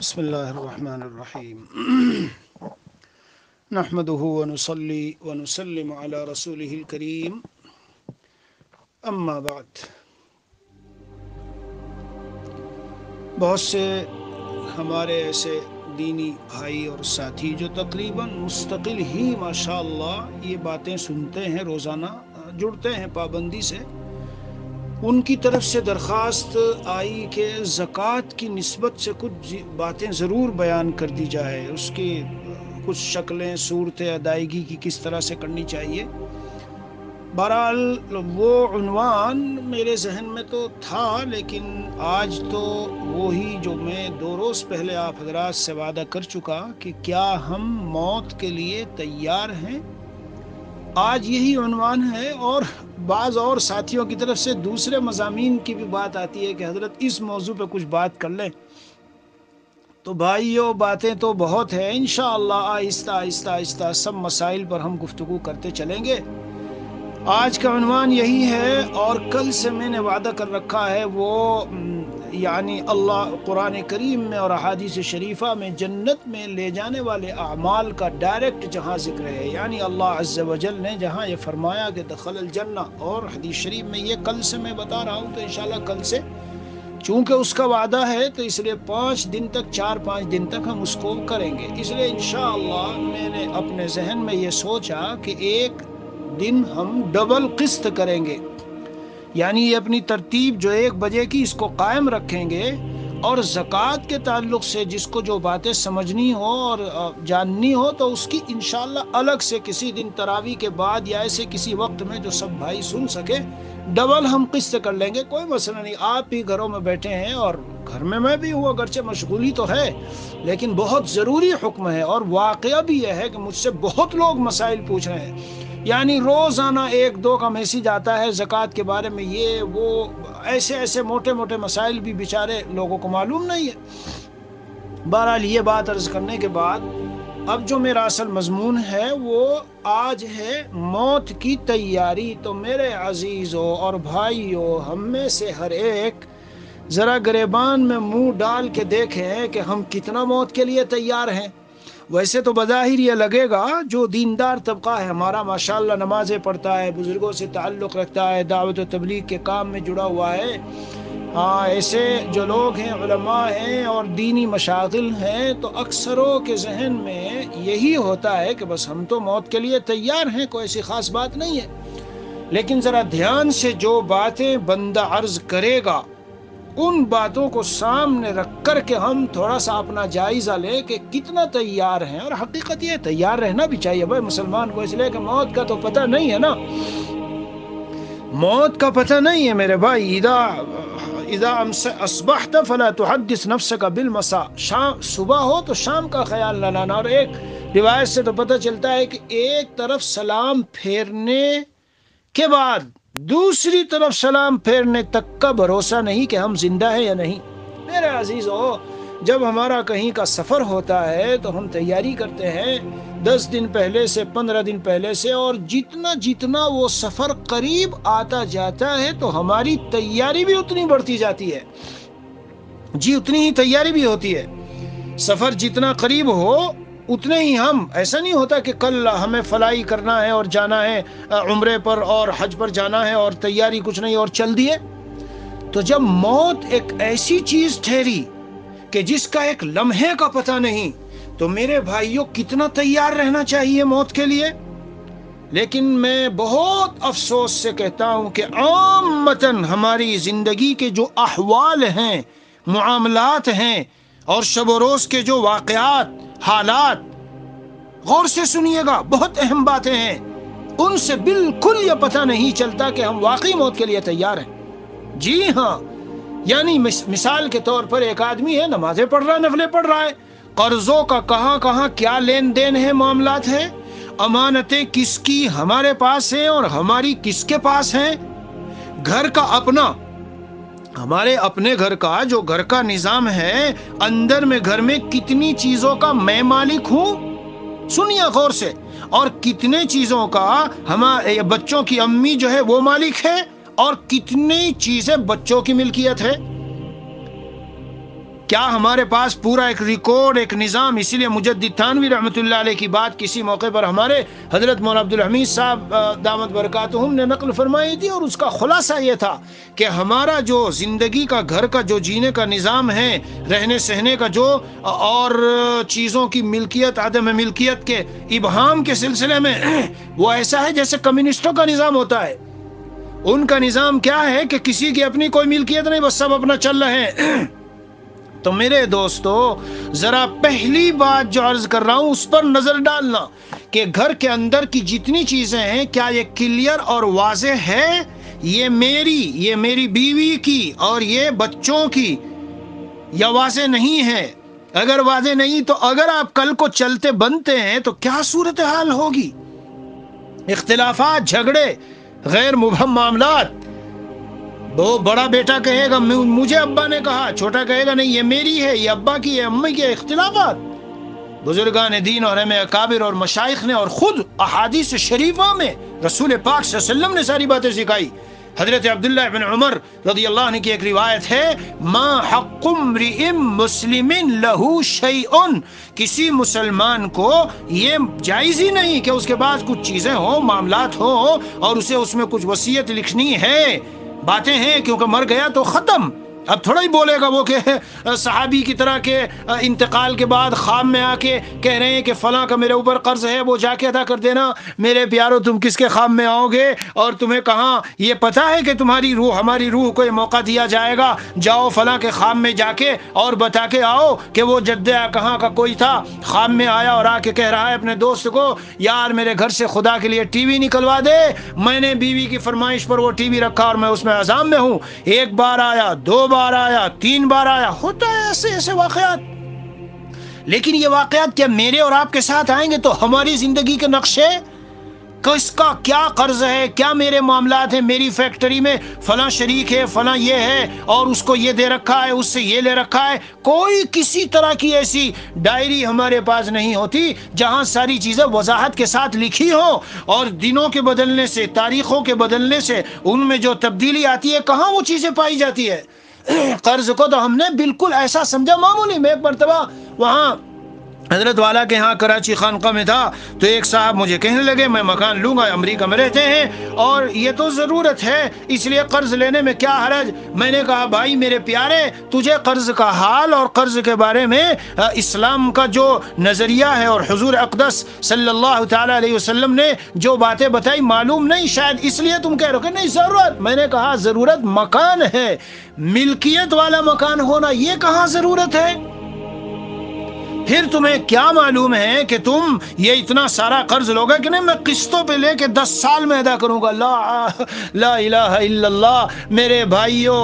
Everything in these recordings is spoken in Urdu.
بسم الله الرحمن الرحيم نحمده ونصلي ونسلم على رسوله الكريم اما بعد بہت سے ہمارے ایسے دینی بھائی اور ساتھی جو تقریباً مستقل ہی ماشاءاللہ یہ باتیں سنتے ہیں، روزانہ جڑتے ہیں پابندی سے، ان کی طرف سے درخواست آئی کہ زکوٰۃ کی نسبت سے کچھ باتیں ضرور بیان کر دی جائے، اس کی کچھ شکلیں، صورتیں ادائیگی کی کس طرح سے کرنی چاہیے۔ بہرحال وہ عنوان میرے ذہن میں تو تھا، لیکن آج تو وہی جو میں 2 روز پہلے آپ حضرات سے وعدہ کر چکا کہ کیا ہم موت کے لیے تیار ہیں، آج یہی عنوان ہے۔ اور بعض اور ساتھیوں کی طرف سے دوسرے مضامین کی بھی بات آتی ہے کہ حضرت اس موضوع پہ کچھ بات کر لیں، تو بھائیو باتیں تو بہت ہیں، انشاءاللہ آہستہ آہستہ آہستہ سب مسائل پر ہم گفتگو کرتے چلیں گے۔ آج کا عنوان یہی ہے، اور کل سے میں نے وعدہ کر رکھا ہے، وہ یعنی اللہ قرآن کریم میں اور احادیث شریفہ میں جنت میں لے جانے والے اعمال کا ڈائریکٹ جہاں ذکر ہے، یعنی اللہ عز و جل نے جہاں یہ فرمایا کہ دخل الجنہ، اور حدیث شریف میں یہ کل سے میں بتا رہا ہوں، تو انشاءاللہ کل سے چونکہ اس کا وعدہ ہے تو اس لیے 5 دن تک 4-5 دن تک ہم اس کو کریں گے۔ اس لیے انشاءاللہ میں نے اپنے ذہن میں یہ سوچا کہ ایک دن ہم ڈبل قسط کریں گے، یعنی یہ اپنی ترتیب جو 1 بجے کی اس کو قائم رکھیں گے، اور زکوٰۃ کے تعلق سے جس کو جو باتیں سمجھنی ہو اور جاننی ہو تو اس کی انشاءاللہ الگ سے کسی دن تراویح کے بعد یا ایسے کسی وقت میں جو سب بھائی سن سکے ڈبل ہم قسط کر لیں گے، کوئی مسئلہ نہیں۔ آپ بھی گھروں میں بیٹھے ہیں اور گھر میں بھی ہوں، اگرچہ مشغولی تو ہے لیکن بہت ضروری حکم ہے، اور واقعہ بھی یہ ہے کہ مجھ سے بہت لوگ مسائل پوچھ رہے ہیں، یعنی روزانہ 1-2 کا میسیج آتا ہے زکوٰۃ کے بارے میں، یہ وہ ایسے موٹے موٹے مسائل بھی بیچارے لوگوں کو معلوم نہیں ہے۔ بہرحال یہ بات عرض کرنے کے بعد اب جو میرا اصل مضمون ہے وہ آج ہے موت کی تیاری۔ تو میرے عزیزوں اور بھائیوں، ہم میں سے ہر ایک ذرا گریبان میں منہ ڈال کے دیکھیں کہ ہم کتنا موت کے لیے تیار ہیں۔ ویسے تو بظاہر یہ لگے گا جو دیندار طبقہ ہے ہمارا، ماشاءاللہ نمازیں پڑھتا ہے، بزرگوں سے تعلق رکھتا ہے، دعوت و تبلیغ کے کام میں جڑا ہوا ہے، ایسے جو لوگ ہیں، علماء ہیں اور دینی مشاغل ہیں، تو اکثروں کے ذہن میں یہی ہوتا ہے کہ بس ہم تو موت کے لیے تیار ہیں، کوئی ایسی خاص بات نہیں ہے۔ لیکن ذرا دھیان سے جو باتیں بندہ عرض کرے گا ان باتوں کو سامنے رکھ کر کے ہم تھوڑا سا اپنا جائزہ لیں کہ کتنا تیار ہیں۔ اور حقیقت یہ تیار رہنا بھی چاہیے بھائی مسلمان کو، اس لیے کہ موت کا تو پتہ نہیں ہے نا، موت کا پتہ نہیں ہے میرے بھائی۔ اذا اصبحت فلا تحدث نفسك بالمساء، شام صبح ہو تو شام کا خیال نہ لانا۔ اور ایک روایت سے تو پتہ چلتا ہے کہ ایک طرف سلام پھیرنے کے بعد دوسری طرف سلام پھیرنے تک کا بھروسہ نہیں کہ ہم زندہ ہیں یا نہیں۔ میرے عزیزو، جب ہمارا کہیں کا سفر ہوتا ہے تو ہم تیاری کرتے ہیں 10 دن پہلے سے، 15 دن پہلے سے، اور جتنا وہ سفر قریب آتا جاتا ہے تو ہماری تیاری بھی اتنی بڑھتی جاتی ہے، جی اتنی ہی تیاری بھی ہوتی ہے۔ سفر جتنا قریب ہو اتنے ہی ہم، ایسا نہیں ہوتا کہ کل ہمیں فلائی کرنا ہے اور جانا ہے عمرے پر اور حج پر جانا ہے اور تیاری کچھ نہیں اور چل دیے۔ تو جب موت ایک ایسی چیز ٹھہری کہ جس کا ایک لمحے کا پتہ نہیں، تو میرے بھائیوں کتنا تیار رہنا چاہیے موت کے لیے۔ لیکن میں بہت افسوس سے کہتا ہوں کہ عامتاً ہماری زندگی کے جو احوال ہیں، معاملات ہیں، اور شب و روز کے جو واقعات، حالات، غور سے سنیے گا، بہت اہم باتیں ہیں، ان سے بالکل یہ پتہ نہیں چلتا کہ ہم واقعی موت کے لیے تیار ہیں۔ جی ہاں، یعنی مثال کے طور پر ایک آدمی ہے، نمازیں پڑھ رہا ہے، نفلیں پڑھ رہا ہے، قرضوں کا کہاں کیا لین دین ہے، معاملات ہیں، امانتیں کس کی ہمارے پاس ہیں اور ہماری کس کے پاس ہیں، گھر کا اپنا، ہمارے اپنے گھر کا جو گھر کا نظام ہے، اندر میں گھر میں کتنی چیزوں کا میں مالک ہوں، سنیے غور سے، اور کتنے چیزوں کا ہمارے بچوں کی امی جو ہے وہ مالک ہے، اور کتنی چیزیں بچوں کی ملکیت ہے۔ کیا ہمارے پاس پورا ایک ریکارڈ، ایک نظام؟ اسی لیے مجدد تھانوی رحمۃ اللہ علیہ کی بات کسی موقع پر ہمارے حضرت مولانا عبدالحمید صاحب دامت برکاتہم نے نقل فرمائی تھی، اور اس کا خلاصہ یہ تھا کہ ہمارا جو زندگی کا، گھر کا جو جینے کا نظام ہے، رہنے سہنے کا جو، اور چیزوں کی ملکیت عدم ملکیت کے ابہام کے سلسلے میں وہ ایسا ہے جیسے کمیونسٹوں کا نظام ہوتا ہے۔ ان کا نظام کیا ہے کہ کسی کی اپنی کوئی ملکیت نہیں، بس سب اپنا چل رہے ہیں۔ تو میرے دوستو، ذرا پہلی بات جو عرض کر رہا ہوں اس پر نظر ڈالنا کہ گھر کے اندر کی جتنی چیزیں ہیں، کیا یہ کلیئر اور واضح ہے؟ یہ میری بیوی کی اور یہ بچوں کی، یا واضح نہیں ہے؟ اگر واضح نہیں تو اگر آپ کل کو چلتے بنتے ہیں تو کیا صورتحال ہوگی؟ اختلافات، جھگڑے، غیر مبہم معاملات۔ وہ بڑا بیٹا کہے گا مجھے ابا نے کہا، چھوٹا کہے گا نہیں یہ میری ہے، یہ ابا کی ہے، امی کی ہے۔ اختلافات۔ بزرگان دین اور اکابر اور مشائخ نے، اور خود احادیث شریفہ میں رسول پاک صلی اللہ علیہ وسلم نے ساری باتیں سکھائی۔ حضرت عبداللہ ابن عمر رضی اللہ عنہ کی ایک روایت ہے، ما حق امرئ مسلم لہ شیء، کسی مسلمان کو یہ جائز ہی نہیں کہ اس کے پاس کچھ چیزیں ہوں، معاملات ہوں، اور اسے اس میں کچھ وصیت لکھنی ہے۔ باتیں ہیں کیونکہ مر گیا تو ختم، اب تھوڑا ہی بولے گا وہ کہ صحابی کی طرح کے انتقال کے بعد خواب میں آ کے کہہ رہے ہیں کہ فلاں کا میرے اوپر قرض ہے، وہ جا کے ادا کر دینا۔ میرے پیارو، تم کس کے خواب میں آؤ گے؟ اور تمہیں کہاں یہ پتا ہے کہ تمہاری روح، ہماری روح کو یہ موقع دیا جائے گا، جاؤ فلاں کے خواب میں جا کے اور بتا کے آؤ کہ وہ جدہ کہاں کا کوئی تھا، خواب میں آیا اور آ کے کہہ رہا ہے اپنے دوست کو، یار میرے گھر سے خدا کے لیے ٹی وی نکلوا دے، میں نے بیوی کی فرمائش پر وہ ٹی وی رکھا اور میں اس میں عذاب میں ہوں، ایک بار آیا، دو بار آیا، 3 بار آیا۔ ہوتا ہے ایسے واقعات۔ لیکن یہ واقعات کیا میرے اور آپ کے ساتھ آئیں گے تو ہماری زندگی کے نقشے، کس کا کیا قرض ہے، کیا میرے معاملات ہیں، میری فیکٹری میں فلاں شریک ہے، فلاں یہ ہے، اور اس کو یہ دے رکھا ہے، اس سے یہ لے رکھا ہے، کوئی کسی طرح کی ایسی ڈائری ہمارے پاس نہیں ہوتی جہاں ساری چیزیں وضاحت کے ساتھ لکھی ہوں۔ اور دنوں کے بدلنے سے، تاریخوں کے بدلنے سے ان میں جو تبدیلی آتی ہے، کہاں وہ چیزیں پائی جاتی ہے؟ قرض کو تو ہم نے بالکل ایسا سمجھا معمولی۔ میں ایک مرتبہ وہاں حضرت والا کے ہاں کراچی خانقاہ میں تھا، تو ایک صاحب مجھے کہنے لگے میں مکان لوں گا، امریکہ میں رہتے ہیں اور یہ تو ضرورت ہے، اس لیے قرض لینے میں کیا حرج؟ میں نے کہا بھائی میرے پیارے، تجھے قرض کا حال اور قرض کے بارے میں اسلام کا جو نظریہ ہے اور حضور اقدس صلی اللہ تعالی علیہ وسلم نے جو باتیں بتائی معلوم نہیں، شاید اس لیے تم کہہ رہے ہو کہ نہیں ضرورت۔ میں نے کہا ضرورت مکان ہے، ملکیت والا مکان ہونا، یہ کہاں ضرورت ہے؟ پھر تمہیں کیا معلوم ہے کہ تم یہ اتنا سارا قرض لوگے کہ نہیں میں قسطوں پہ لے کے 10 سال میں ادا کروں گا؟ لا الہ الا اللہ۔ میرے بھائیو،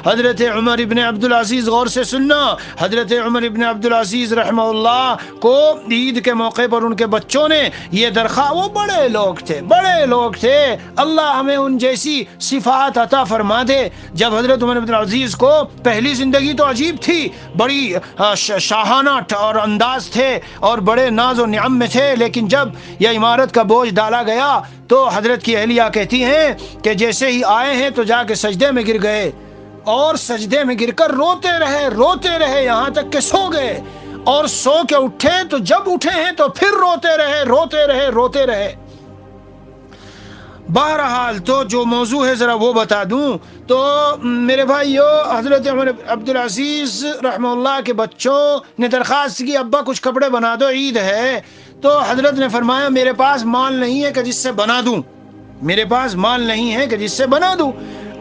حضرت عمر ابن عبدالعزیز، غور سے سننا، حضرت عمر ابن عبدالعزیز رحمہ اللہ کو عید کے موقع پر ان کے بچوں نے یہ درخواست، وہ بڑے لوگ تھے، اللہ ہمیں ان جیسی صفات عطا فرما دے۔ جب حضرت عمر ابن عبدالعزیز کو پہلی زندگی تو عجیب تھی، بڑی شاہانہ اور انداز تھے اور بڑے ناز و نعم میں تھے، لیکن جب یہ عمارت کا بوجھ ڈالا گیا تو حضرت کی اہلیہ کہتی ہیں کہ جیسے ہی آئے ہیں تو جا کے سجدے میں گر گئے، اور سجدے میں گر کر روتے رہے یہاں تک کہ سو گئے، اور سو کے اٹھے تو جب اٹھے ہیں تو پھر روتے رہے۔ بہرحال تو جو موضوع ہے ذرا وہ بتا دوں تو میرے بھائیو، حضرت عمر عبدالعزیز رحمہ اللہ کے بچوں نے درخواست کی ابا کچھ کپڑے بنا دو، عید ہے۔ تو حضرت نے فرمایا میرے پاس مال نہیں ہے کہ جس سے بنا دوں،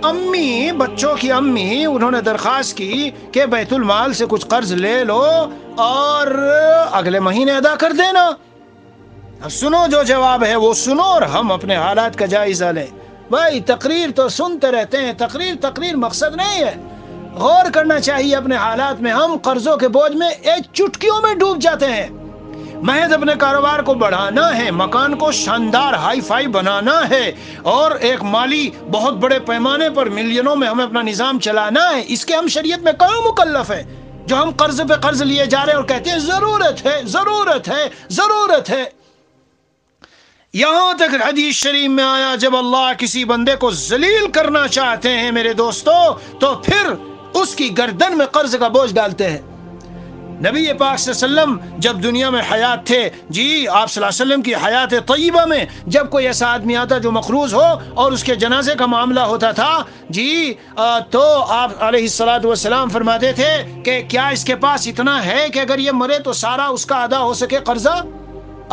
امی، بچوں کی امی، انہوں نے درخواست کی کہ بیت المال سے کچھ قرض لے لو اور اگلے مہینے ادا کر دینا۔ اب سنو، جو جواب ہے وہ سنو اور ہم اپنے حالات کا جائزہ لیں۔ بھائی تقریر تو سنتے رہتے ہیں، تقریر مقصد نہیں ہے، غور کرنا چاہیے اپنے حالات میں۔ ہم قرضوں کے بوجھ میں ایک چٹکیوں میں ڈوب جاتے ہیں۔ محض اپنے کاروبار کو بڑھانا ہے، مکان کو شاندار ہائی فائی بنانا ہے، اور ایک مالی بہت بڑے پیمانے پر ملینوں میں ہمیں اپنا نظام چلانا ہے، اس کے ہم شریعت میں کہاں مکلف ہیں؟ جو ہم قرض پہ قرض لیے جا رہے ہیں اور کہتے ہیں ضرورت ہے۔ یہاں تک حدیث شریف میں آیا جب اللہ کسی بندے کو ذلیل کرنا چاہتے ہیں میرے دوستو تو پھر اس کی گردن میں قرض کا بوجھ ڈالتے ہیں۔ نبی پاک صلی اللہ علیہ وسلم جب دنیا میں حیات تھے، جی آپ صلی اللہ علیہ وسلم کی حیات طیبہ میں جب کوئی ایسا آدمی آتا جو مقروض ہو اور اس کے جنازے کا معاملہ ہوتا تھا، جی تو آپ علیہ الصلوۃ والسلام فرماتے تھے کہ کیا اس کے پاس اتنا ہے کہ اگر یہ مرے تو سارا اس کا ادا ہو سکے قرضہ؟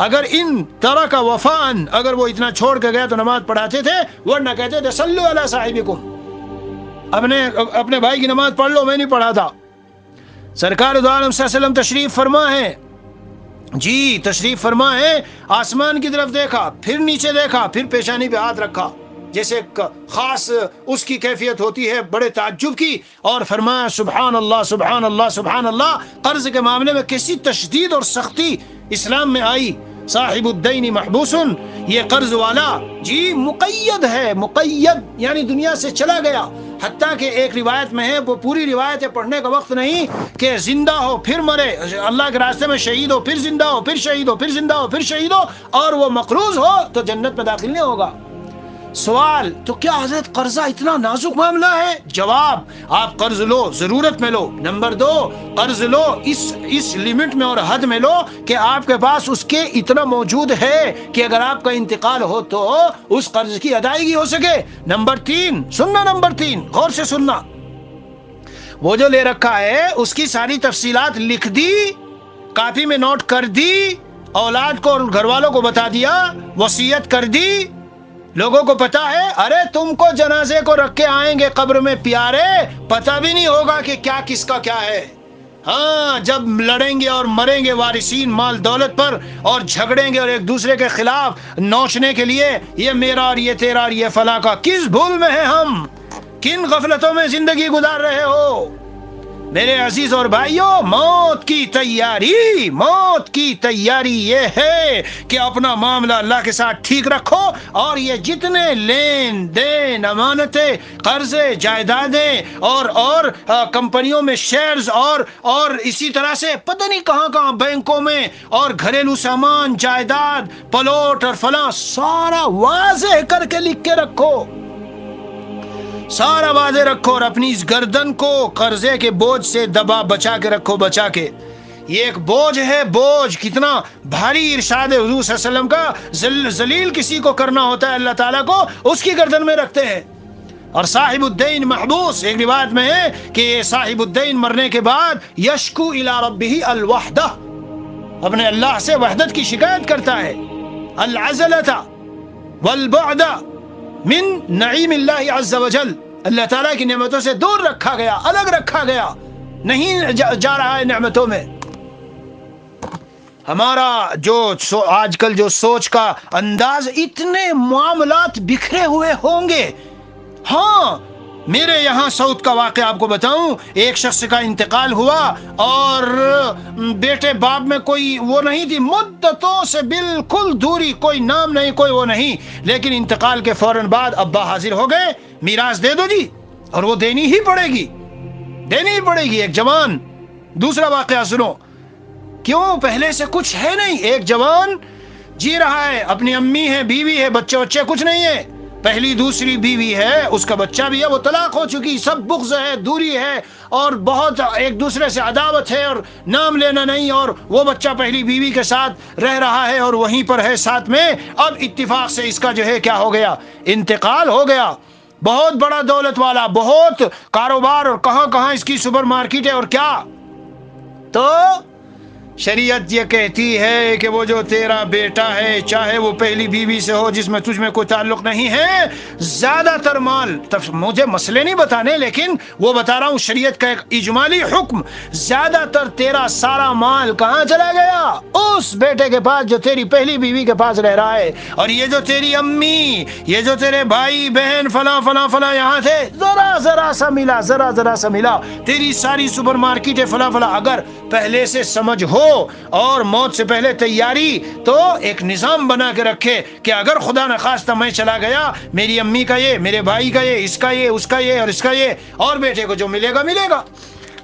اگر ان طرح کا وفان، اگر وہ اتنا چھوڑ کے گیا تو نماز پڑھاتے تھے، ورنہ کہتے تھے صلو علی صاحبکم، اپنے بھائی کی نماز پڑھ لو، میں نہیں پڑھا تھا۔ سرکار دو عالم صلی اللہ علیہ وسلم تشریف فرما ہے، جی تشریف فرما ہے، آسمان کی طرف دیکھا، پھر نیچے دیکھا، پھر پیشانی پہ ہاتھ رکھا، جیسے خاص اس کی کیفیت ہوتی ہے بڑے تعجب کی، اور فرمایا سبحان اللہ سبحان اللہ سبحان اللہ۔ قرض کے معاملے میں کیسی تشدید اور سختی اسلام میں آئی۔ صاحب الدین محبوس، یہ قرض والا جی مقید ہے، مقید یعنی دنیا سے چلا گیا۔ حتیٰ کہ ایک روایت میں ہے، وہ پوری روایت ہے، پڑھنے کا وقت نہیں، کہ زندہ ہو پھر مرے، اللہ کے راستے میں شہید ہو پھر زندہ ہو پھر شہید ہو پھر زندہ ہو پھر شہید ہو، اور وہ مقروض ہو تو جنت میں داخل نہیں ہوگا۔ سوال تو کیا حضرت قرضہ اتنا نازک معاملہ ہے؟ جواب، آپ قرض لو ضرورت میں لو، نمبر 2 قرض لو اس لمٹ میں اور حد میں لو کہ آپ کے پاس اس کے اتنا موجود ہے کہ اگر آپ کا انتقال ہو تو اس قرض کی ادائیگی ہو سکے۔ نمبر 3 سننا، نمبر 3 غور سے سننا، وہ جو لے رکھا ہے اس کی ساری تفصیلات لکھ دی، کاپی میں نوٹ کر دی، اولاد کو اور گھر والوں کو بتا دیا، وصیت کر دی، لوگوں کو پتا ہے، ارے تم کو جنازے کو رکھ کے آئیں گے قبر میں پیارے، پتہ بھی نہیں ہوگا کہ کیا کس کا کیا ہے۔ ہاں جب لڑیں گے اور مریں گے وارثین مال دولت پر، اور جھگڑیں گے اور ایک دوسرے کے خلاف نوچنے کے لیے، یہ میرا اور یہ تیرا اور یہ فلاں کا، کس بھول میں ہیں ہم، کن غفلتوں میں زندگی گزار رہے ہو میرے عزیز اور بھائیوں۔ موت کی تیاری یہ ہے کہ اپنا معاملہ اللہ کے ساتھ ٹھیک رکھو، اور یہ جتنے لین دین، امانتیں، قرضے، جائیدادیں اور کمپنیوں میں شیئرز اور اسی طرح سے پتہ نہیں کہاں بینکوں میں، اور گھریلو سامان، جائیداد، پلاٹ اور فلاں، سارا واضح کر کے لکھ کے رکھو، سارا واضح رکھو، اور اپنی اس گردن کو قرضے کے بوجھ سے دبا بچا کے رکھو، بچا کے۔ یہ ایک بوجھ ہے، بوجھ کتنا بھاری ارشاد حضور صلی اللہ علیہ وسلم کا، ذلیل کسی کو کرنا ہوتا ہے اللہ تعالیٰ کو، اس کی گردن میں رکھتے ہیں۔ اور صاحب الدین محبوس، ایک روایت میں ہے کہ صاحب الدین مرنے کے بعد یشکو الی ربہ الوحدہ، اپنے اللہ سے وحدت کی شکایت کرتا ہے، العزلۃ والبعد من نعیم اللہ عز وجل، اللہ تعالیٰ کی نعمتوں سے دور رکھا گیا، الگ رکھا گیا، نہیں جا رہا ہے نعمتوں میں۔ ہمارا جو آج کل جو سوچ کا انداز، اتنے معاملات بکھرے ہوئے ہوں گے۔ ہاں میرے یہاں سعود کا واقعہ آپ کو بتاؤں، ایک شخص کا انتقال ہوا اور بیٹے باپ میں کوئی وہ نہیں تھی، مدتوں سے بالکل دوری، کوئی نام نہیں، کوئی وہ نہیں، لیکن انتقال کے فوراً بعد ابا حاضر ہو گئے، میراث دے دو جی، اور وہ دینی ہی پڑے گی، دینی ہی پڑے گی۔ ایک جوان، دوسرا واقعہ سنو، کیوں پہلے سے کچھ ہے نہیں، ایک جوان جی رہا ہے، اپنی امی ہے، بیوی ہے، بچے کچھ نہیں ہے، پہلی دوسری بیوی ہے، اس کا بچہ بھی ہے، وہ طلاق ہو چکی، سب بغض ہے، دوری ہے، اور بہت ایک دوسرے سے عداوت ہے، اور نام لینا نہیں، اور وہ بچہ پہلی بیوی کے ساتھ رہ رہا ہے اور وہیں پر ہے ساتھ میں۔ اب اتفاق سے اس کا جو ہے کیا ہو گیا، انتقال ہو گیا، بہت بڑا دولت والا، بہت کاروبار، اور کہاں اس کی سپر مارکیٹ ہے، اور کیا۔ تو شریعت یہ کہتی ہے کہ وہ جو تیرا بیٹا ہے، چاہے وہ پہلی بیوی سے ہو جس میں تجھ میں کوئی تعلق نہیں ہے، زیادہ تر مال، مجھے مسئلے نہیں بتانے لیکن وہ بتا رہا ہوں شریعت کا ایک اجمالی حکم، زیادہ تر تیرا سارا مال کہاں چلا گیا، اس بیٹے کے پاس جو تیری پہلی بیوی کے پاس رہ رہا ہے۔ اور یہ جو تیری امی، یہ جو تیرے بھائی بہن فلاں یہاں تھے، ذرا سا ملا، تیری ساری سپر مارکیٹ ہے فلاں، اگر پہلے سے سمجھ ہو اور موت سے پہلے تیاری، تو ایک نظام بنا کے رکھے کہ اگر خدا نخواستہ میں چلا گیا، میری امی کا یہ، میرے بھائی کا یہ، اس کا یہ، اس کا یہ، اور اس کا یہ، اور بیٹے کو جو ملے گا۔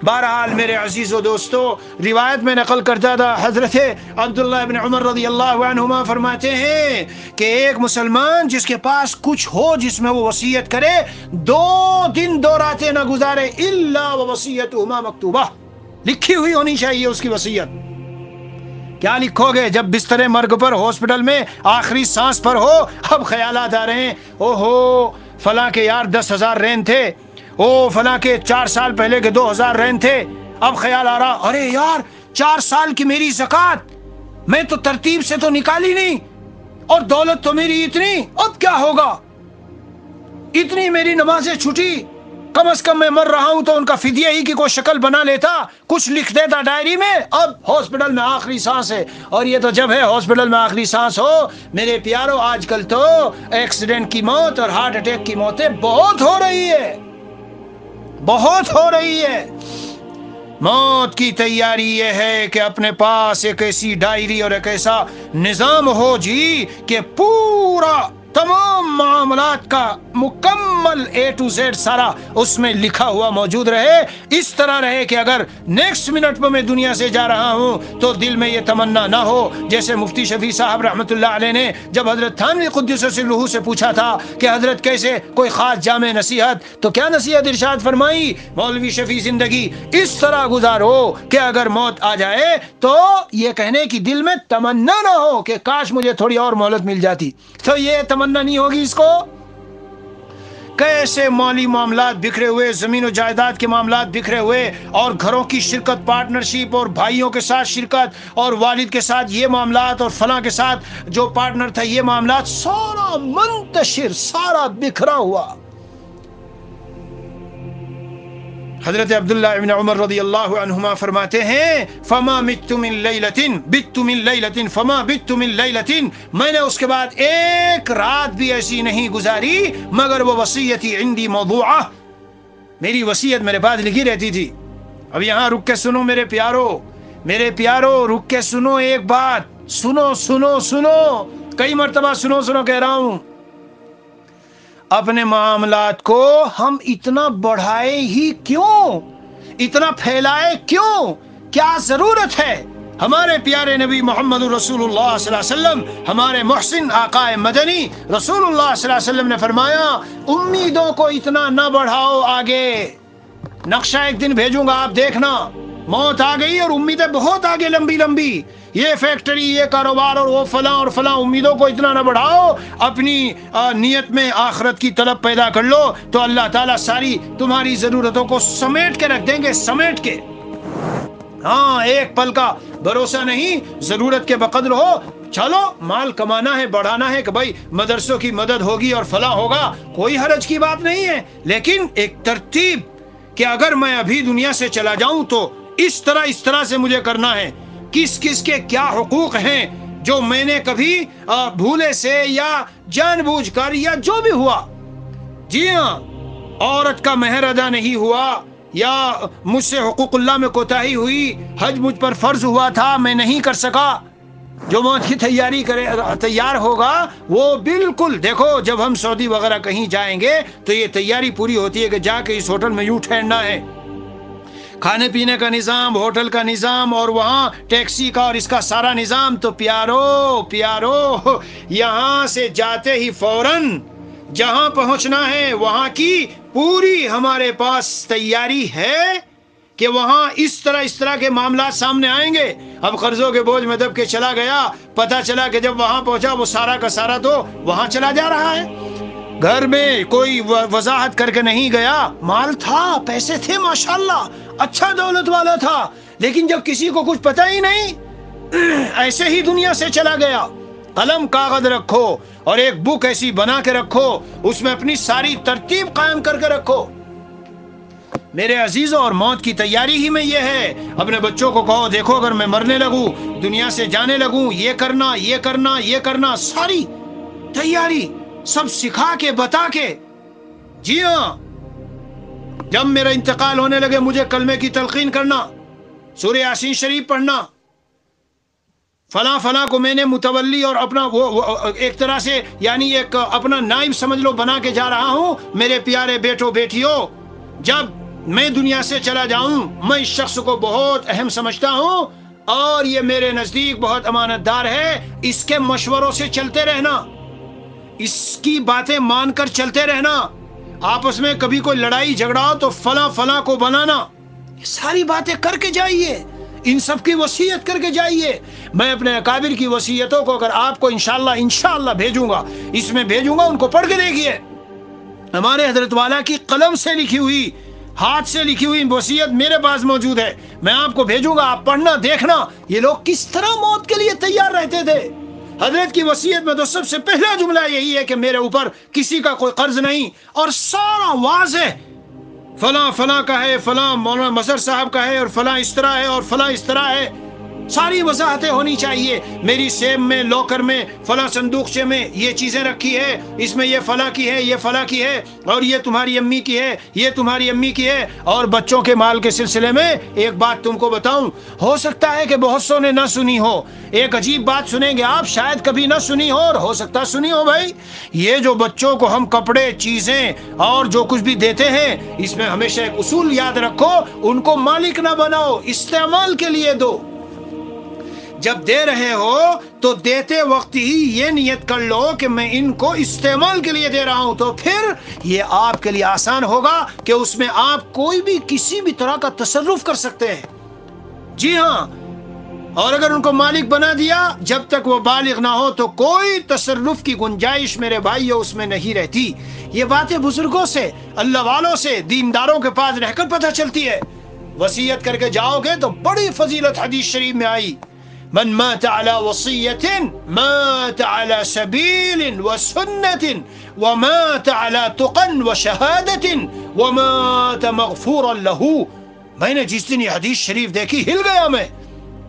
بہرحال میرے عزیز و دوستو، روایت میں نقل کرتا تھا، حضرت عبداللہ ابن عمر رضی اللہ عنہما فرماتے ہیں کہ ایک مسلمان جس کے پاس کچھ ہو جس میں وہ وصیت کرے، 2 دن 2 راتیں نہ گزارے الا وصیتہما مکتوبہ، لکھی ہوئی ہونی چاہیے اس کی وصیت۔ کیا لکھو گے؟ جب بستر مرگ پر، ہاسپٹل میں آخری سانس پر ہو، اب خیالات آ رہے ہیں، او ہو فلاں کے یار 10,000 رین تھے، او فلاں کے 4 سال پہلے کے 2,000 رین تھے، اب خیال آ رہا ارے یار 4 سال کی میری زکوٰۃ میں تو ترتیب سے تو نکالی نہیں، اور دولت تو میری اتنی، اب کیا ہوگا؟ اتنی میری نمازیں چھٹی، کم از کم میں مر رہا ہوں تو ان کا فدیہ ہی کی کوئی شکل بنا لیتا، کچھ لکھ دیتا ڈائری میں، اب ہاسپٹل میں آخری سانس ہے۔ اور یہ تو جب ہے ہاسپٹل میں آخری سانس ہو، میرے پیارو آج کل تو ایکسیڈنٹ کی موت اور ہارٹ اٹیک کی موتیں بہت ہو رہی ہے، بہت ہو رہی ہے۔ موت کی تیاری یہ ہے کہ اپنے پاس ایک ایسی ڈائری اور ایک ایسا نظام ہو جی کہ پورا تمام معاملات کا مکمل A to Z سارا اس میں لکھا ہوا موجود رہے، اس طرح رہے کہ اگر نیکسٹ منٹ میں دنیا سے جا رہا ہوں تو دل میں یہ تمنا نہ ہو، جیسے مفتی شفیع صاحب رحمۃ اللہ علیہ نے جب حضرت تھانوی قدس سرہ سے پوچھا تھا کہ حضرت کیسے کوئی خاص جامع نصیحت، تو کیا نصیحت ارشاد فرمائی؟ مولوی شفیع زندگی اس طرح گزارو کہ اگر موت آ جائے تو یہ کہنے کی دل میں تمنا نہ ہو کہ کاش مجھے تھوڑی اور مہلت مل جاتی، تو یہ تمنا نہیں ہوگی اس کو۔ کیسے مالی معاملات بکھرے ہوئے، زمین و جائیداد کے معاملات بکھرے ہوئے، اور گھروں کی شرکت، پارٹنرشپ، اور بھائیوں کے ساتھ شرکت، اور والد کے ساتھ یہ معاملات، اور فلاں کے ساتھ جو پارٹنر تھا یہ معاملات، سارا منتشر، سارا بکھرا ہوا۔ حضرت عبداللہ ابن عمر رضی اللہ عنہما فرماتے ہیں فما مت من لیلۃ فما بت من لیلۃ، میں نے اس کے بعد ایک رات بھی ایسی نہیں گزاری مگر وہ وصیتی عندی موضوعہ، میری وصیت میرے پاس لکھی رہتی تھی۔ اب یہاں رک کے سنو میرے پیارو، میرے پیارو رک کے سنو، ایک بات سنو سنو سنو، کئی مرتبہ سنو سنو کہہ رہا ہوں۔ اپنے معاملات کو ہم اتنا بڑھائے ہی کیوں، اتنا پھیلائے کیوں؟ کیا ضرورت ہے؟ ہمارے پیارے نبی محمد رسول اللہ صلی اللہ علیہ وسلم، ہمارے محسن آقا مدنی رسول اللہ صلی اللہ علیہ وسلم نے فرمایا امیدوں کو اتنا نہ بڑھاؤ آگے، نقشہ ایک دن بھیجوں گا آپ دیکھنا، موت آ گئی اور امیدیں بہت آگے لمبی لمبی، یہ فیکٹری، یہ کاروبار، اور وہ فلاں اور فلاں، امیدوں کو اتنا نہ بڑھاؤ، اپنی نیت میں آخرت کی طلب پیدا کر لو تو اللہ تعالیٰ ساری تمہاری ضرورتوں کو سمیٹ کے رکھ دیں گے، سمیٹ کے۔ ہاں ایک پل کا بھروسہ نہیں، ضرورت کے بقدر ہو، چلو مال کمانا ہے، بڑھانا ہے کہ بھائی مدرسوں کی مدد ہوگی اور فلاں ہوگا، کوئی حرج کی بات نہیں ہے، لیکن ایک ترتیب کہ اگر میں ابھی دنیا سے چلا جاؤں تو اس طرح سے مجھے کرنا ہے، کس کس کے کیا حقوق ہیں جو میں نے کبھی بھولے سے یا جان بوجھ کر یا جو بھی ہوا، جی ہاں عورت کا مہر ادا نہیں ہوا، یا مجھ سے حقوق اللہ میں کوتاہی ہوئی، حج مجھ پر فرض ہوا تھا میں نہیں کر سکا، جو موت کی تیاری کرے تیار ہوگا وہ بالکل، دیکھو جب ہم سعودی وغیرہ کہیں جائیں گے تو یہ تیاری پوری ہوتی ہے کہ جا کے اس ہوٹل میں یوں ٹھہرنا ہے، کھانے پینے کا نظام، ہوٹل کا نظام، اور وہاں ٹیکسی کا اور اس کا سارا نظام، تو پیارو یہاں سے جاتے ہی فوراً جہاں پہنچنا ہے وہاں کی پوری ہمارے پاس تیاری ہے کہ وہاں اس طرح کے معاملات سامنے آئیں گے۔ اب قرضوں کے بوجھ میں دب کے چلا گیا، پتا چلا کہ جب وہاں پہنچا وہ سارا کا سارا تو وہاں چلا جا رہا ہے، گھر میں کوئی وضاحت کر کے نہیں گیا، مال تھا، پیسے تھے ماشاءاللہ، اچھا دولت والا تھا، لیکن جب کسی کو کچھ پتا ہی نہیں ایسے ہی دنیا سے چلا گیا۔ قلم کاغذ رکھو اور ایک بک ایسی بنا کے رکھو، اس میں اپنی ساری ترتیب قائم کر کے رکھو میرے عزیزوں، اور موت کی تیاری ہی میں یہ ہے۔ اپنے بچوں کو کہو دیکھو اگر میں مرنے لگوں، دنیا سے جانے لگوں، یہ کرنا یہ کرنا یہ کرنا، ساری تیاری سب سکھا کے بتا کے، جی ہاں جب میرا انتقال ہونے لگے مجھے کلمے کی تلقین کرنا، سورہ یاسین شریف پڑھنا، فلاں کو میں نے متولی اور اپنا وہ ایک طرح سے یعنی ایک اپنا نائب سمجھ لو بنا کے جا رہا ہوں۔ میرے پیارے بیٹوں بیٹیوں، جب میں دنیا سے چلا جاؤں، میں اس شخص کو بہت اہم سمجھتا ہوں اور یہ میرے نزدیک بہت امانت دار ہے، اس کے مشوروں سے چلتے رہنا، اس کی باتیں مان کر چلتے رہنا، آپس میں کبھی کوئی لڑائی جھگڑا ہو تو فلاں فلاں کو بنانا، یہ ساری باتیں کر کے جائیے، ان سب کی وصیت کر کے جائیے۔ میں اپنے اکابر کی وصیتوں کو اگر آپ کو انشاءاللہ بھیجوں گا، اس میں بھیجوں گا، ان کو پڑھ کے دیکھیے۔ ہمارے حضرت والا کی قلم سے لکھی ہوئی، ہاتھ سے لکھی ہوئی وصیت میرے پاس موجود ہے، میں آپ کو بھیجوں گا، آپ پڑھنا، دیکھنا یہ لوگ کس طرح موت کے لیے تیار رہتے تھے۔ حضرت کی وصیت میں تو سب سے پہلا جملہ یہی ہے کہ میرے اوپر کسی کا کوئی قرض نہیں، اور سارا واضح، فلاں فلاں کا ہے، فلاں مولانا مظہر صاحب کا ہے، اور فلاں اس طرح ہے، اور فلاں اس طرح ہے، ساری وضاحتیں ہونی چاہیے۔ میری سیب میں، لاکر میں، فلاں صندوقچے میں یہ چیزیں رکھی ہے، اس میں یہ فلاں کی ہے، یہ فلاں کی ہے، اور یہ تمہاری امی کی ہے، یہ تمہاری امی کی ہے۔ اور بچوں کے مال کے سلسلے میں ایک بات تم کو بتاؤں، ہو سکتا ہے کہ بہت سو نے نہ سنی ہو، ایک عجیب بات سنیں گے آپ، شاید کبھی نہ سنی ہو، اور ہو سکتا سنی ہو بھائی۔ یہ جو بچوں کو ہم کپڑے، چیزیں اور جو کچھ بھی دیتے ہیں، اس میں ہمیشہ ایک اصول یاد رکھو، ان کو مالک نہ بناؤ، استعمال کے لیے دو۔ جب دے رہے ہو تو دیتے وقت ہی یہ نیت کر لو کہ میں ان کو استعمال کے لیے دے رہا ہوں، تو پھر یہ آپ کے لیے آسان ہوگا کہ اس میں آپ کوئی بھی کسی بھی طرح کا تصرف کر سکتے ہیں۔ جی ہاں، اور اگر ان کو مالک بنا دیا، جب تک وہ بالغ نہ ہو تو کوئی تصرف کی گنجائش میرے بھائیو اس میں نہیں رہتی۔ یہ باتیں بزرگوں سے، اللہ والوں سے، دینداروں کے پاس رہ کر پتہ چلتی ہے۔ وصیت کر کے جاؤ گے تو بڑی فضیلت حدیث شریف میں آئی، من مات على وصية مات على سبيل وسنة ومات على تقى وشهادة ومات مغفورا له۔ میں نے جس دن یہ حدیث شریف دیکھی ہل گیا میں،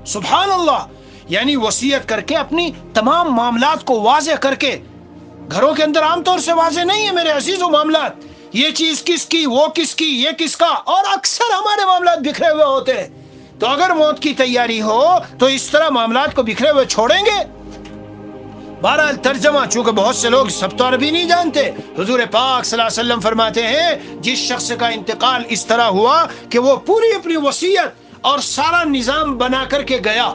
سبحان اللہ۔ یعنی وصیت کر کے اپنی تمام معاملات کو واضح کر کے، گھروں کے اندر عام طور سے واضح نہیں ہے میرے عزیزو معاملات، یہ چیز کس کی، وہ کس کی، یہ کس کا، اور اکثر ہمارے معاملات بکھرے ہوئے ہوتے ہیں۔ تو اگر موت کی تیاری ہو تو اس طرح معاملات کو بکھرے ہوئے چھوڑیں گے؟ بہرحال ترجمہ، چونکہ بہت سے لوگ سب تو عربی نہیں جانتے، حضور پاک صلی اللہ علیہ وسلم فرماتے ہیں جس شخص کا انتقال اس طرح ہوا کہ وہ پوری اپنی وصیت اور سارا نظام بنا کر کے گیا،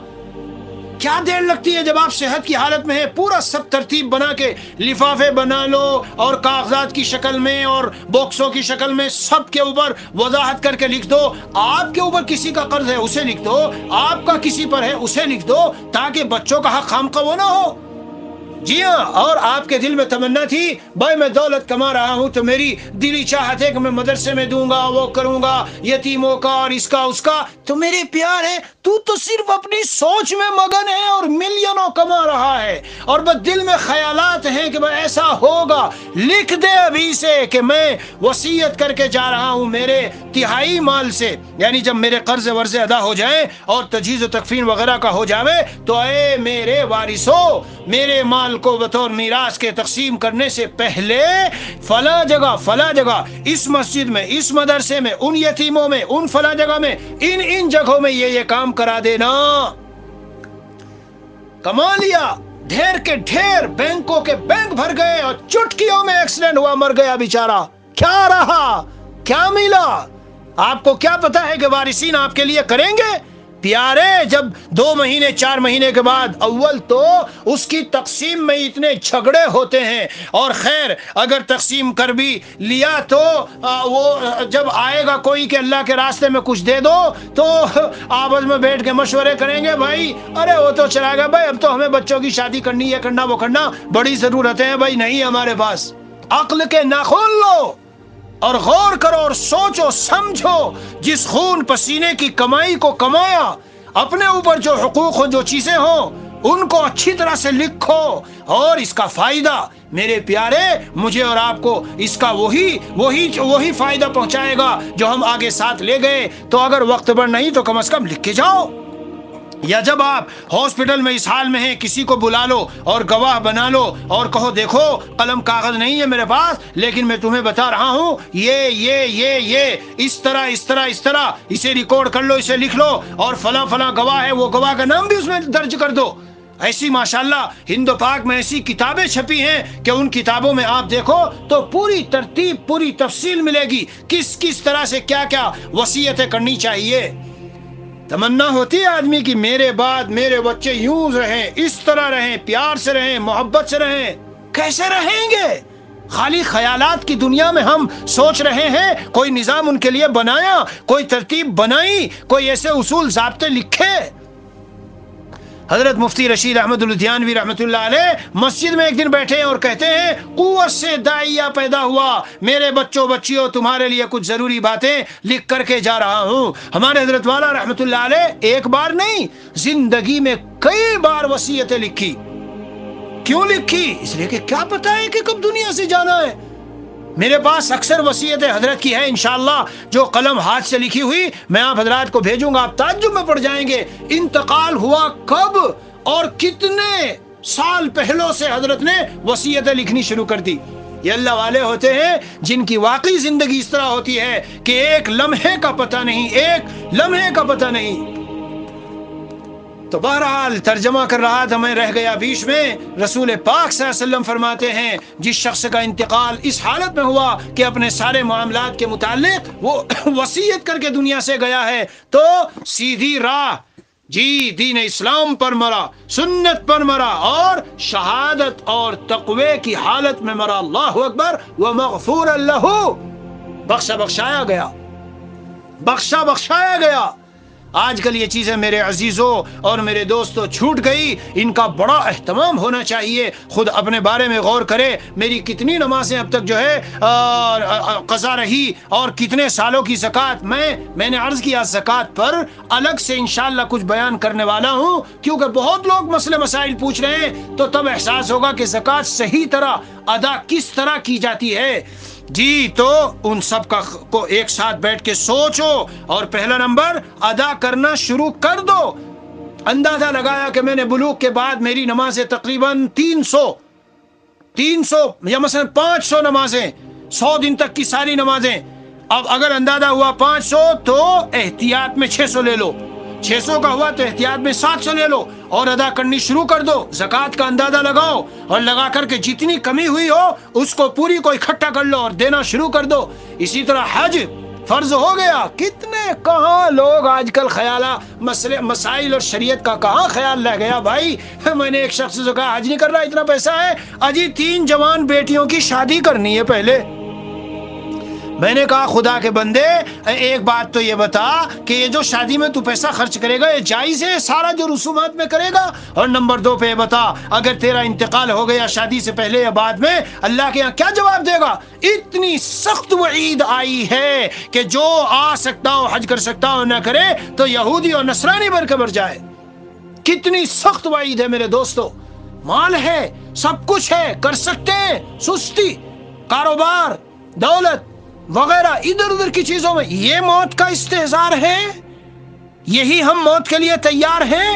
کیا دیر لگتی ہے جب آپ صحت کی حالت میں ہے، پورا سب ترتیب بنا کے لفافے بنا لو اور کاغذات کی شکل میں اور باکسوں کی شکل میں سب کے اوپر وضاحت کر کے لکھ دو، آپ کے اوپر کسی کا قرض ہے اسے لکھ دو، آپ کا کسی پر ہے اسے لکھ دو، تاکہ بچوں کا حق خامخواہ وہ نہ ہو۔ جی ہاں، اور آپ کے دل میں تمنا تھی بھائی میں دولت کما رہا ہوں تو میری دلی چاہت ہے کہ میں مدرسے میں دوں گا، وہ کروں گا، یتیموں کا اور اس کا اس کا، تو میرے پیار ہے تو صرف اپنی سوچ میں مگن ہے اور ملینوں کما رہا ہے، اور بس دل میں خیالات ہیں کہ بھائی ایسا ہوگا۔ لکھ دے ابھی سے کہ میں وصیت کر کے جا رہا ہوں میرے تہائی مال سے، یعنی جب میرے قرض ورضے ادا ہو جائیں اور تجہیز و تکفین وغیرہ کا ہو جاوے تو اے میرے وارثو، میرے مال کو بطور میراث کے تقسیم کرنے سے پہلے فلاں جگہ، اس مسجد میں، اس مدرسے میں، ان یتیموں میں، ان فلاں جگہ میں، ان جگہوں میں یہ کام کرا دینا۔ کما لیا، ڈھیر کے ڈھیر، بینکوں کے بینک بھر گئے اور چٹکیوں میں ایکسیڈنٹ ہوا، مر گیا بیچارہ، کیا رہا، کیا ملا؟ آپ کو کیا پتا ہے کہ وارثین آپ کے لیے کریں گے؟ پیارے، جب 2 مہینے 4 مہینے کے بعد اول تو اس کی تقسیم میں اتنے جھگڑے ہوتے ہیں، اور خیر اگر تقسیم کر بھی لیا تو وہ جب آئے گا کوئی کہ اللہ کے راستے میں کچھ دے دو تو آپس میں بیٹھ کے مشورے کریں گے، بھائی ارے وہ تو چلا گیا بھائی، اب تو ہمیں بچوں کی شادی کرنی، یہ کرنا وہ کرنا، بڑی ضرورتیں ہیں بھائی، نہیں ہمارے پاس۔ عقل کے ناخن لو اور غور کرو اور سوچو سمجھو، جس خون پسینے کی کمائی کو کمایا، اپنے اوپر جو حقوق ہوں، جو چیزیں ہوں، ان کو اچھی طرح سے لکھو، اور اس کا فائدہ میرے پیارے مجھے اور آپ کو اس کا وہی فائدہ پہنچائے گا جو ہم آگے ساتھ لے گئے۔ تو اگر وقت پر نہیں تو کم از کم لکھ کے جاؤ، یا جب آپ ہاسپٹل میں اس حال میں ہیں کسی کو بلا لو اور گواہ بنا لو اور کہو دیکھو قلم کاغذ نہیں ہے میرے پاس، لیکن میں تمہیں بتا رہا ہوں یہ اس طرح اسے ریکارڈ کر لو، اسے لکھ لو، اور فلاں گواہ ہے، وہ گواہ کا نام بھی اس میں درج کر دو۔ ایسی ماشاءاللہ ہند و پاک میں ایسی کتابیں چھپی ہیں کہ ان کتابوں میں آپ دیکھو تو پوری ترتیب پوری تفصیل ملے گی، کس کس طرح سے کیا کیا وصیتیں کرنی چاہیے۔ تمنا ہوتی ہے آدمی کی میرے بعد میرے بچے یوں رہیں، اس طرح رہیں، پیار سے رہیں، محبت سے رہیں۔ کیسے رہیں گے؟ خالی خیالات کی دنیا میں ہم سوچ رہے ہیں، کوئی نظام ان کے لیے بنایا، کوئی ترتیب بنائی، کوئی ایسے اصول ضابطے لکھے۔ حضرت مفتی رشید احمد الدھیانوی رحمۃ اللہ علیہ مسجد میں ایک دن بیٹھے اور کہتے ہیں قوت سے داعیہ پیدا ہوا، میرے بچوں بچیوں تمہارے لیے کچھ ضروری باتیں لکھ کر کے جا رہا ہوں۔ ہمارے حضرت والا رحمۃ اللہ علیہ ایک بار نہیں، زندگی میں کئی بار وصیتیں لکھی۔ کیوں لکھی؟ اس لیے کہ کیا پتا ہے کہ کب دنیا سے جانا ہے۔ میرے پاس اکثر وصیت حضرت کی ہے انشاءاللہ، جو قلم ہاتھ سے لکھی ہوئی میں آپ حضرات کو بھیجوں گا، آپ تعجب میں پڑ جائیں گے انتقال ہوا کب اور کتنے سال پہلوں سے حضرت نے وصیتیں لکھنی شروع کر دی۔ یہ اللہ والے ہوتے ہیں جن کی واقعی زندگی اس طرح ہوتی ہے کہ ایک لمحے کا پتہ نہیں، ایک لمحے کا پتہ نہیں۔ تو بہرحال ترجمہ کر رہا تھا میں، رہ گیا بیچ میں۔ رسول پاک صلی اللہ علیہ وسلم فرماتے ہیں جس شخص کا انتقال اس حالت میں ہوا کہ اپنے سارے معاملات کے متعلق وہ وصیت کر کے دنیا سے گیا ہے تو سیدھی راہ، جی دین اسلام پر مرا، سنت پر مرا اور شہادت اور تقوی کی حالت میں مرا۔ اللہ اکبر ومغفور لہ، بخشایا گیا، بخشایا گیا۔ آج کل یہ چیزیں میرے عزیزوں اور میرے دوستوں چھوٹ گئی، ان کا بڑا اہتمام ہونا چاہیے۔ خود اپنے بارے میں غور کرے، میری کتنی نمازیں اب تک جو ہے قضا رہی اور کتنے سالوں کی زکوٰۃ۔ میں نے عرض کیا زکوٰۃ پر الگ سے انشاءاللہ کچھ بیان کرنے والا ہوں، کیونکہ بہت لوگ مسئلے مسائل پوچھ رہے ہیں، تو تب احساس ہوگا کہ زکوٰۃ صحیح طرح ادا کس طرح کی جاتی ہے۔ جی تو ان سب کا کو ایک ساتھ بیٹھ کے سوچو اور پہلا نمبر ادا کرنا شروع کر دو۔ اندازہ لگایا کہ میں نے بلوغ کے بعد میری نمازیں تقریباً 300 یا مثلا 500 نمازیں، 100 دن تک کی ساری نمازیں۔ اب اگر اندازہ ہوا 500 تو احتیاط میں 600 لے لو، 600 کا ہوا تو احتیاط میں 700 لے لو اور ادا کرنی شروع کر دو۔ زکوٰۃ کا اندازہ لگاؤ اور لگا کر کے جتنی کمی ہوئی ہو اس کو پوری کو اکٹھا کر لو اور دینا شروع کر دو۔ اسی طرح حج فرض ہو گیا۔ کتنے کہاں لوگ آج کل مسائل اور شریعت کا کہاں خیال رہ گیا بھائی۔ میں نے ایک شخص سے کہا حج نہیں کر رہا، اتنا پیسہ ہے، اجی 3 جوان بیٹیوں کی شادی کرنی ہے پہلے۔ میں نے کہا خدا کے بندے ایک بات تو یہ بتا کہ یہ جو شادی میں تو پیسہ خرچ کرے گا یہ جائز ہے سارا جو رسومات میں کرے گا؟ اور نمبر 2 پہ یہ بتا اگر تیرا انتقال ہو گیا شادی سے پہلے یا بعد میں، اللہ کے یہاں کیا جواب دے گا؟ اتنی سخت وعید آئی ہے کہ جو آ سکتا ہو حج کر سکتا ہو نہ کرے تو یہودی اور نصرانی بن کے مر جائے۔ کتنی سخت وعید ہے میرے دوستو۔ مال ہے، سب کچھ ہے، کر سکتے ہیں، سستی، کاروبار، دولت وغیرہ ادھر ادھر کی چیزوں میں یہ موت کا استحضار ہے؟ یہی ہم موت کے لیے تیار ہیں؟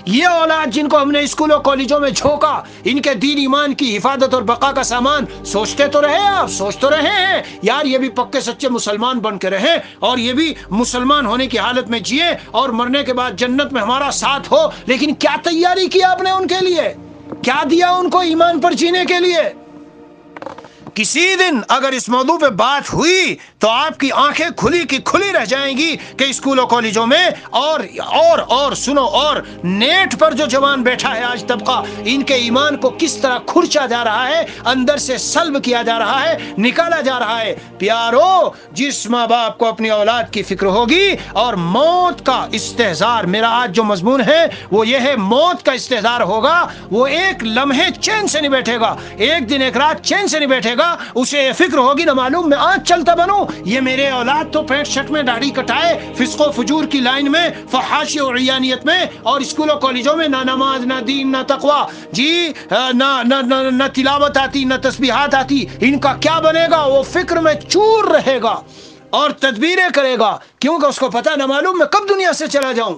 یہ اولاد جن کو ہم نے اسکولوں کالجوں میں جھونکا، ان کے دین ایمان کی حفاظت اور بقا کا سامان سوچتے تو رہے، آپ سوچ تو رہے ہیں یار یہ بھی پکے سچے مسلمان بن کے رہے اور یہ بھی مسلمان ہونے کی حالت میں جیے اور مرنے کے بعد جنت میں ہمارا ساتھ ہو۔ لیکن کیا تیاری کی آپ نے ان کے لیے؟ کیا دیا ان کو ایمان پر جینے کے لیے؟ کسی دن اگر اس موضوع پہ بات ہوئی تو آپ کی آنکھیں کھلی کی کھلی رہ جائیں گی کہ اسکولوں کالجوں میں اور سنو اور نیٹ پر جو جوان بیٹھا ہے آج طبقہ، ان کے ایمان کو کس طرح کھرچا جا رہا ہے، اندر سے سلب کیا جا رہا ہے، نکالا جا رہا ہے۔ پیارو، جس ماں باپ کو اپنی اولاد کی فکر ہوگی اور موت کا استحضار، میرا آج جو مضمون ہے وہ یہ ہے موت کا استحضار ہوگا، وہ ایک لمحے چین سے نہیں بیٹھے گا، ایک دن ایک رات چین سے نہیں بیٹھے گا۔ اسے یہ فکر ہوگی نہ معلوم میں آج چلتا بنوں، یہ میرے اولاد تو پینٹ شرٹ میں داڑھی کٹائے، فسق و فجور کی لائن میں، فحاشی اور عیانیت میں، اور اسکولوں کالجوں میں نہ نماز نہ دین نہ تقوی، جی نہ تلاوت آتی نہ تسبیحات آتی، ان کا کیا بنے گا؟ وہ فکر میں چور رہے گا اور تدبیریں کرے گا، کیونکہ اس کو پتہ نہ معلوم میں کب دنیا سے چلا جاؤں۔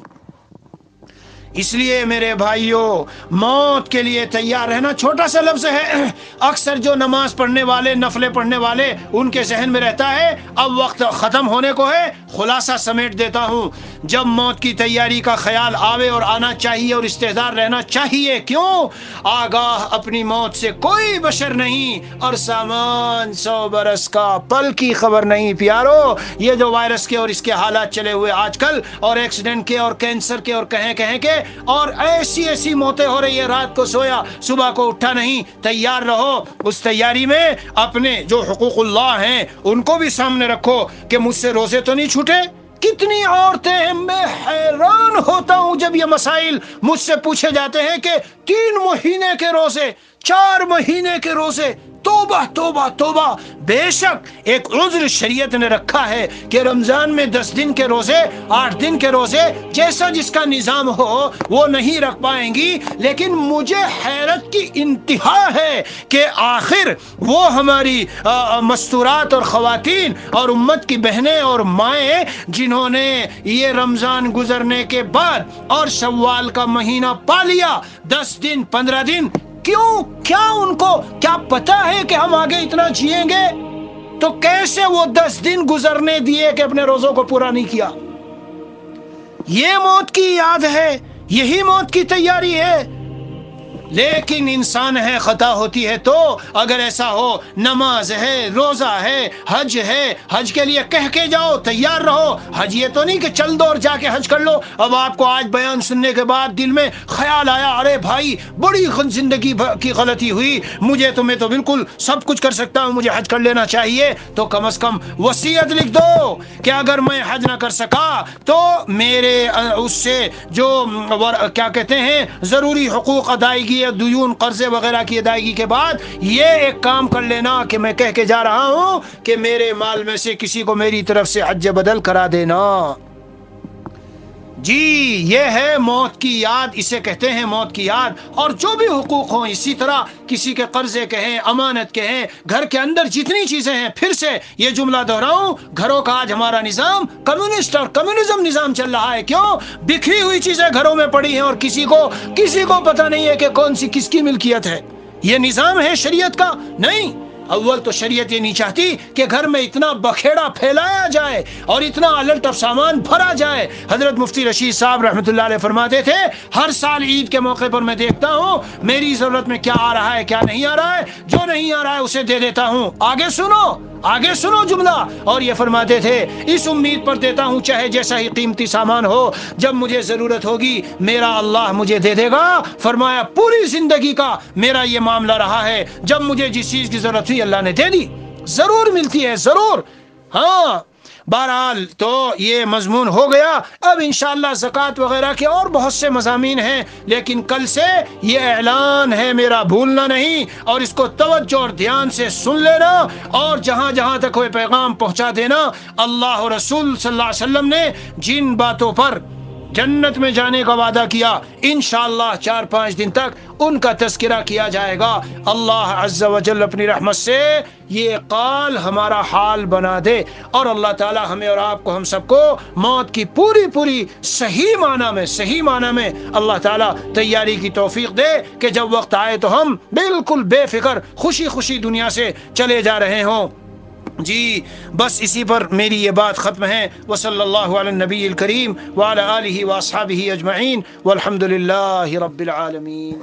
اس لیے میرے بھائیوں، موت کے لیے تیار رہنا چھوٹا سا لفظ ہے، اکثر جو نماز پڑھنے والے، نفلیں پڑھنے والے، ان کے ذہن میں رہتا ہے اب وقت ختم ہونے کو ہے۔ خلاصہ سمیٹ دیتا ہوں، جب موت کی تیاری کا خیال آوے اور آنا چاہیے اور استعداد رہنا چاہیے، کیوں؟ آگاہ اپنی موت سے کوئی بشر نہیں، اور سامان 100 برس کا، پل کی خبر نہیں پیارو۔ یہ جو وائرس کے اور اس کے حالات چلے ہوئے آج کل، اور ایکسیڈنٹ کے اور کینسر کے اور کہیں کے اور ایسی موتیں ہو رہی ہے، رات کو سویا صبح کو اٹھا نہیں۔ تیار رہو، اس تیاری میں اپنے جو حقوق اللہ ہیں ان کو بھی سامنے رکھو کہ مجھ سے روزے تو نہیں چھوٹے۔ کتنی عورتیں ہیں، میں حیران ہوتا ہوں جب یہ مسائل مجھ سے پوچھے جاتے ہیں کہ 3 مہینے کے روزے، 4 مہینے کے روزے، توبہ توبہ توبہ۔ بے شک ایک عذر شریعت نے رکھا ہے کہ رمضان میں 10 دن کے روزے، 8 دن کے روزے، جیسا جس کا نظام ہو وہ نہیں رکھ پائیں گی، لیکن مجھے حیرت کی انتہا ہے کہ آخر وہ ہماری مستورات اور خواتین اور امت کی بہنیں اور مائیں جنہوں نے یہ رمضان گزرنے کے بعد اور شوال کا مہینہ پا لیا، 10 دن 15 دن، کیوں؟ کیا ان کو کیا پتا ہے کہ ہم آگے اتنا جیئیں گے؟ تو کیسے وہ 10 دن گزرنے دیے کہ اپنے روزوں کو پورا نہیں کیا؟ یہ موت کی یاد ہے، یہی موت کی تیاری ہے۔ لیکن انسان ہے، خطا ہوتی ہے، تو اگر ایسا ہو، نماز ہے، روزہ ہے، حج ہے، حج کے لیے کہہ کے جاؤ، تیار رہو۔ حج یہ تو نہیں کہ چل دو اور جا کے حج کر لو۔ اب آپ کو آج بیان سننے کے بعد دل میں خیال آیا، ارے بھائی بڑی زندگی کی غلطی ہوئی، میں تو بالکل سب کچھ کر سکتا ہوں، مجھے حج کر لینا چاہیے، تو کم از کم وصیت لکھ دو کہ اگر میں حج نہ کر سکا تو میرے اس سے جو کیا کہتے ہیں ضروری حقوق ادائیگی، دیون، قرضے وغیرہ کی ادائیگی کے بعد یہ ایک کام کر لینا کہ میں کہہ کے جا رہا ہوں کہ میرے مال میں سے کسی کو میری طرف سے حج بدل کرا دینا۔ جی یہ ہے موت کی یاد، اسے کہتے ہیں موت کی یاد۔ اور جو بھی حقوق ہوں، اسی طرح کسی کے قرضے کے ہیں، امانت کے ہیں، گھر کے اندر جتنی چیزیں ہیں، پھر سے یہ جملہ دہراؤں، گھروں کا آج ہمارا نظام کمیونسٹ اور کمیونزم نظام چل رہا ہے۔ کیوں؟ بکھری ہوئی چیزیں گھروں میں پڑی ہیں اور کسی کو پتہ نہیں ہے کہ کون سی کس کی ملکیت ہے۔ یہ نظام ہے شریعت کا؟ نہیں۔ اول تو شریعت یہ نہیں چاہتی کہ گھر میں اتنا بکھیڑا پھیلایا جائے اور اتنا الٹ اب سامان بھرا جائے۔ حضرت مفتی رشید صاحب رحمۃ اللہ علیہ فرماتے تھے، ہر سال عید کے موقع پر میں دیکھتا ہوں میری ضرورت میں کیا آ رہا ہے، کیا نہیں آ رہا ہے، جو نہیں آ رہا ہے اسے دے دیتا ہوں۔ آگے سنو جملہ، اور یہ فرماتے تھے، اس امید پر دیتا ہوں چاہے جیسا ہی قیمتی سامان ہو، جب مجھے ضرورت ہوگی میرا اللہ مجھے دے دے گا۔ فرمایا پوری زندگی کا میرا یہ معاملہ رہا ہے، جب مجھے جس چیز کی ضرورت تھی اللہ نے دے دی، ضرور ملتی ہے، ضرور۔ ہاں بہرحال تو یہ مضمون ہو گیا۔ اب انشاءاللہ زکوٰۃ وغیرہ کے اور بہت سے مضامین ہیں، لیکن کل سے یہ اعلان ہے میرا، بھولنا نہیں، اور اس کو توجہ اور دھیان سے سن لینا، اور جہاں جہاں تک وہ پیغام پہنچا دینا۔ اللہ اور رسول صلی اللہ علیہ وسلم نے جن باتوں پر جنت میں جانے کا وعدہ کیا، انشاءاللہ 4-5 دن تک ان کا تذکرہ کیا جائے گا۔ اللہ عز و جل اپنی رحمت سے یہ قال ہمارا حال بنا دے، اور اللہ تعالی ہمیں اور آپ کو، ہم سب کو موت کی پوری صحیح معنی میں اللہ تعالی تیاری کی توفیق دے کہ جب وقت آئے تو ہم بالکل بے فکر خوشی دنیا سے چلے جا رہے ہوں۔ جی بس اسی پر میری یہ بات ختم ہے۔ وصلی اللہ علی النبی الکریم وعلی آلہ واصحابہ اجمعین والحمد للہ رب العالمین۔